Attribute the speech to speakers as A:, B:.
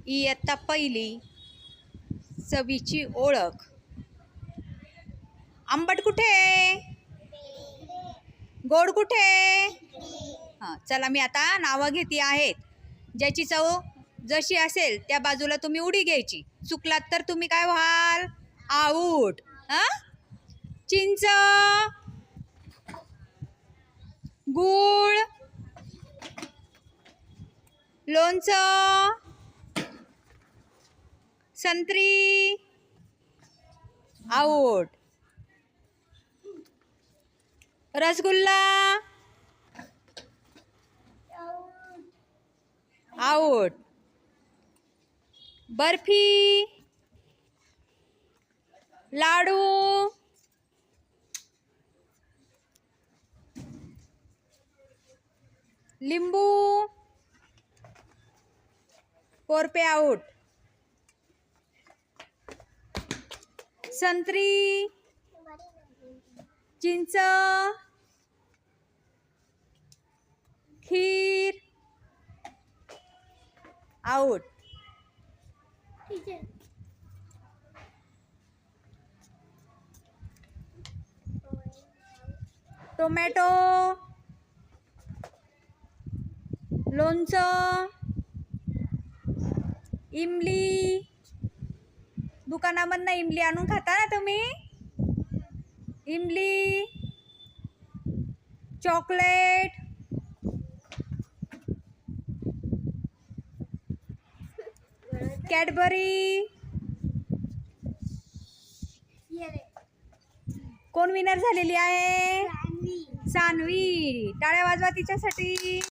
A: इयत्ता पहिली चवीची ओळख. आंबट कुठे, गोड कुठे? हां, चला मी आता नावं घेते आहेत. ज्याची चव जशी असेल त्या बाजूला तुम्ही उडी घ्यायची. चुकलात तर तुम्ही काय व्हाल? आऊट. हां, चिंच, गूळ, लोणचं, संत्री, आऊट. रसगुल्ला, आऊट. बर्फी, लाडू, लिंबू, कोरपे, आऊट. संत्री, चिंच, खीर, आऊट. टोमॅटो, लोणचं, इमली. दुकानामधनं इमली आणून खाता ना तुम्ही? इमली, चॉकलेट, कॅडबरी. कोण विनर झालेली आहे? सान्वी. टाळ्या वाजवा तिच्यासाठी.